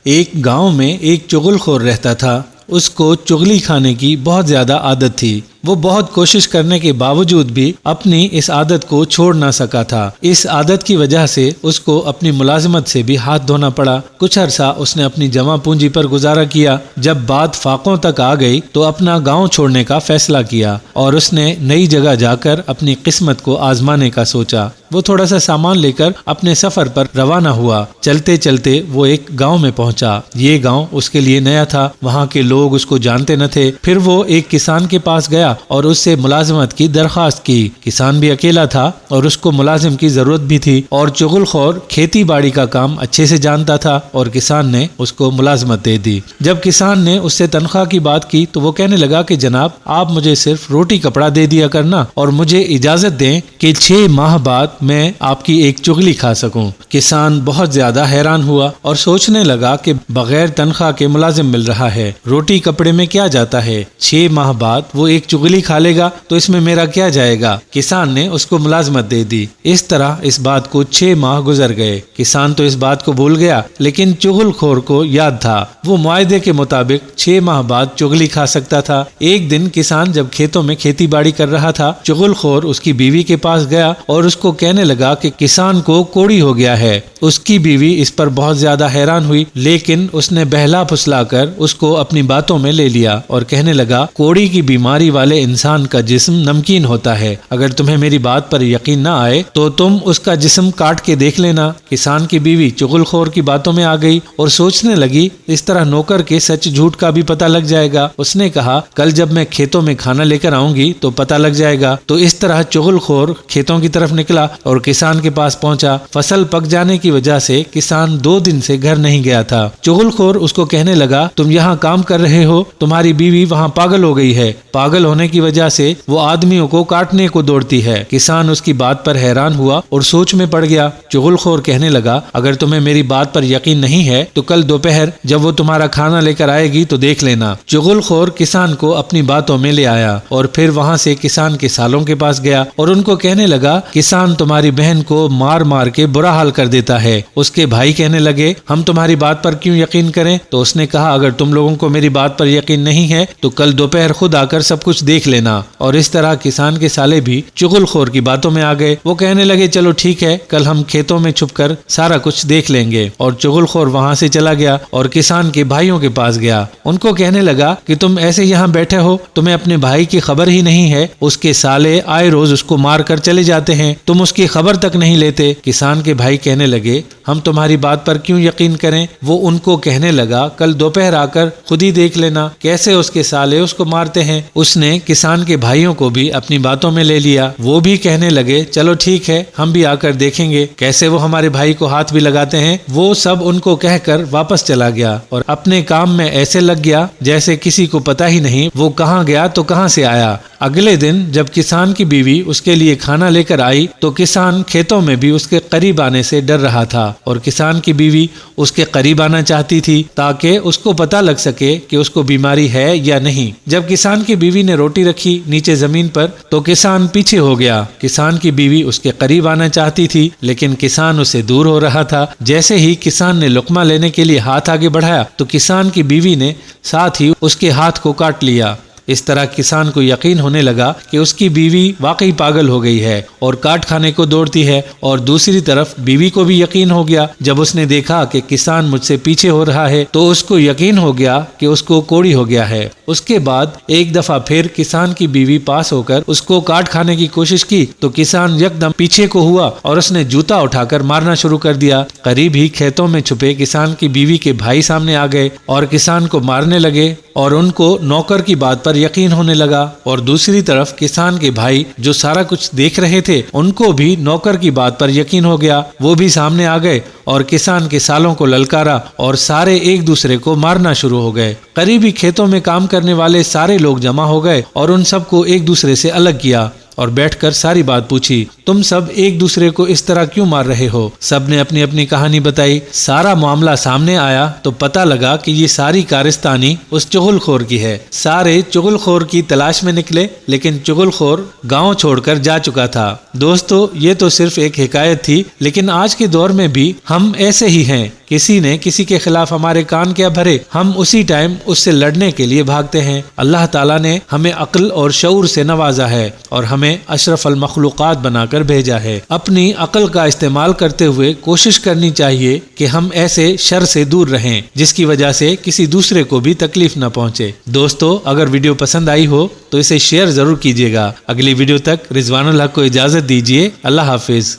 ایک گاؤں میں ایک چغل خور رہتا تھا۔ اس کو چغلی کھانے کی بہت زیادہ عادت تھی۔ وہ بہت کوشش کرنے کے باوجود بھی اپنی اس عادت کو چھوڑ نہ سکا تھا۔ اس عادت کی وجہ سے اس کو اپنی ملازمت سے بھی ہاتھ دھونا پڑا۔ کچھ عرصہ اس نے اپنی جمع پونجی پر گزارا کیا۔ جب بات فاقوں تک آ گئی تو اپنا گاؤں چھوڑنے کا فیصلہ کیا اور اس نے نئی جگہ جا کر اپنی قسمت کو آزمانے کا سوچا۔ وہ تھوڑا سا سامان لے کر اپنے سفر پر روانہ ہوا۔ چلتے چلتے وہ ایک گاؤں میں پہنچا۔ یہ گاؤں اس کے لیے نیا تھا، وہاں کے لوگ اس کو جانتے نہ تھے۔ پھر وہ ایک کسان کے پاس گیا اور اس سے ملازمت کی درخواست کی۔ کسان بھی اکیلا تھا اور اس کو ملازم کی ضرورت بھی تھی، اور چغل خور کھیتی باڑی کا کام اچھے سے جانتا تھا، اور کسان نے اس کو ملازمت دے دی۔ جب کسان نے اس سے تنخواہ کی بات کی تو وہ کہنے لگا کہ جناب، آپ مجھے صرف روٹی کپڑا دے دیا کرنا اور مجھے اجازت دیں کہ 6 ماہ بعد میں آپ کی ایک چغلی کھا سکوں۔ کسان بہت زیادہ حیران ہوا اور سوچنے لگا کہ بغیر تنخواہ کے ملازم مل رہا ہے، روٹی کپڑے میں کیا جاتا ہے، 6 ماہ بعد وہ ایک چغلی کھا لے گا تو اس میں میرا کیا جائے گا۔ کسان نے اس کو ملازمت دے دی۔ اس طرح اس بات کو 6 ماہ گزر گئے۔ کسان تو اس بات کو بھول گیا، لیکن چغل خور کو یاد تھا۔ وہ معاہدے کے مطابق 6 ماہ بعد چغلی کھا سکتا تھا۔ ایک دن کسان جب کھیتوں میں کھیتی باڑی کر رہا تھا، چغل خور اس کی بیوی کے پاس گیا اور اس کو کہنے لگا کہ کسان کو کوڑی ہو گیا ہے۔ اس کی بیوی اس پر بہت زیادہ حیران ہوئی، لیکن اس نے بہلا پھسلا کر اس کو اپنی باتوں میں لے لیا اور کہنے لگا، کوڑی کی بیماری والے انسان کا جسم نمکین ہوتا ہے۔ اگر تمہیں میری بات پر یقین نہ آئے تو تم اس کا جسم کاٹ کے دیکھ لینا۔ کسان کی بیوی چغل خور کی باتوں میں آ گئی اور سوچنے لگی، اس طرح نوکر کے سچ جھوٹ کا بھی پتہ لگ جائے گا۔ اس نے کہا، کل جب میں کھیتوں میں کھانا لے کر آؤں گی تو پتہ لگ جائے گا۔ تو اس طرح چغل خور کھیتوں کی طرف نکلا اور کسان کے پاس پہنچا۔ فصل پک جانے کی وجہ سے کسان 2 دن سے گھر نہیں گیا تھا۔ چغل خور اس کو کہنے لگا، تم یہاں کام کر رہے ہو، تمہاری بیوی وہاں پاگل ہو گئی ہے۔ پاگل ہونے کی وجہ سے وہ آدمیوں کو کاٹنے کو دوڑتی ہے۔ کسان اس کی بات پر حیران ہوا اور سوچ میں پڑ گیا۔ چغل خور کہنے لگا، اگر تمہیں میری بات پر یقین نہیں ہے تو کل دوپہر جب وہ تمہارا کھانا لے کر آئے گی تو دیکھ لینا۔ چغل خور کسان کو اپنی باتوں میں لے آیا اور پھر وہاں سے کسان کے سالوں کے پاس گیا اور ان کو کہنے لگا، کسان تمہاری بہن کو مار مار کے برا حال کر دیتا ہے۔ اس کے بھائی کہنے لگے، ہم تمہاری بات پر کیوں یقین کریں؟ تو اس نے کہا، اگر تم لوگوں کو میری بات پر یقین نہیں ہے تو کل دوپہر خود آ کر سب کچھ دیکھ لینا۔ اور اس طرح کسان کے سالے بھی چغل خور کی باتوں میں آ گئے۔ وہ کہنے لگے، چلو ٹھیک ہے، کل ہم کھیتوں میں چھپ کر سارا کچھ دیکھ لیں گے۔ اور چغل خور وہاں سے چلا گیا اور کسان کے بھائیوں کے پاس گیا۔ ان کو کہنے لگا کہ تم ایسے یہاں بیٹھے ہو، تمہیں اپنے بھائی کی خبر ہی نہیں ہے۔ اس کے سالے آئے روز اس کو مار کر چلے جاتے ہیں، تم اس کی خبر تک نہیں لیتے۔ کسان کے بھائی کہنے لگے، ہم تمہاری بات پر کیوں یقین کریں؟ وہ ان کو کہنے لگا، کل دوپہر آ کر خود ہی دیکھ لینا کیسے اس کے سالے اس کو مارتے ہیں۔ اس نے کسان کے بھائیوں کو بھی اپنی باتوں میں لے لیا۔ وہ بھی کہنے لگے، چلو ٹھیک ہے، ہم بھی آ کر دیکھیں گے کیسے وہ ہمارے بھائی کو ہاتھ بھی لگاتے ہیں۔ وہ سب ان کو کہہ کر واپس چلا گیا اور اپنے کام میں ایسے لگ گیا جیسے کسی کو پتہ ہی نہیں وہ کہاں گیا تو کہاں سے آیا۔ اگلے دن جب کسان کی بیوی اس کے لیے کھانا لے کر آئی تو کسان کھیتوں میں بھی اس کے قریب آنے سے ڈر رہا تھا، اور کسان کی بیوی اس کے قریب آنا چاہتی تھی تاکہ اس کو پتہ لگ سکے کہ اس کو بیماری ہے یا نہیں۔ جب کسان کی بیوی نے روٹی رکھی نیچے زمین پر تو کسان پیچھے ہو گیا۔ کسان کی بیوی اس کے قریب آنا چاہتی تھی لیکن کسان اس سے دور ہو رہا تھا۔ جیسے ہی کسان نے لقمہ لینے کے لیے ہاتھ آگے بڑھایا تو کسان کی بیوی نے ساتھ ہی اس کے ہاتھ کو کاٹ لیا۔ اس طرح کسان کو یقین ہونے لگا کہ اس کی بیوی واقعی پاگل ہو گئی ہے اور کاٹ کھانے کو دوڑتی ہے، اور دوسری طرف بیوی کو بھی یقین ہو گیا۔ جب اس نے دیکھا کہ کسان مجھ سے پیچھے ہو رہا ہے تو اس کو یقین ہو گیا کہ اس کو کوڑی ہو گیا ہے۔ اس کے بعد ایک دفعہ پھر کسان کی بیوی پاس ہو کر اس کو کاٹ کھانے کی کوشش کی تو کسان یکدم پیچھے کو ہوا اور اس نے جوتا اٹھا کر مارنا شروع کر دیا۔ قریب ہی کھیتوں میں چھپے کسان کی بیوی کے بھائی سامنے آ گئے اور کسان کو مارنے لگے، اور ان کو نوکر کی بات پر یقین ہونے لگا۔ اور دوسری طرف کسان کے بھائی جو سارا کچھ دیکھ رہے تھے ان کو بھی نوکر کی بات پر یقین ہو گیا۔ وہ بھی سامنے آ گئے اور کسان کے سالوں کو للکارا اور سارے ایک دوسرے کو مارنا شروع ہو گئے۔ قریبی کھیتوں میں کام کرنے والے سارے لوگ جمع ہو گئے اور ان سب کو ایک دوسرے سے الگ کیا اور بیٹھ کر ساری بات پوچھی، تم سب ایک دوسرے کو اس طرح کیوں مار رہے ہو؟ سب نے اپنی اپنی کہانی بتائی۔ سارا معاملہ سامنے آیا تو پتہ لگا کہ یہ ساری کارستانی اس چغل خور کی ہے۔ سارے چغل خور کی تلاش میں نکلے لیکن چغل خور گاؤں چھوڑ کر جا چکا تھا۔ دوستو، یہ تو صرف ایک حکایت تھی، لیکن آج کے دور میں بھی ہم ایسے ہی ہیں۔ کسی نے کسی کے خلاف ہمارے کان کیا بھرے، ہم اسی ٹائم اس سے لڑنے کے لیے بھاگتے ہیں۔ اللہ تعالیٰ نے ہمیں عقل اور شعور سے نوازا ہے اور ہمیں اشرف المخلوقات بنا کر بھیجا ہے۔ اپنی عقل کا استعمال کرتے ہوئے کوشش کرنی چاہیے کہ ہم ایسے شر سے دور رہیں جس کی وجہ سے کسی دوسرے کو بھی تکلیف نہ پہنچے۔ دوستو، اگر ویڈیو پسند آئی ہو تو اسے شیئر ضرور کیجیے گا۔ اگلی ویڈیو تک رضوان الحق کو اجازت دیجیے۔ اللہ حافظ۔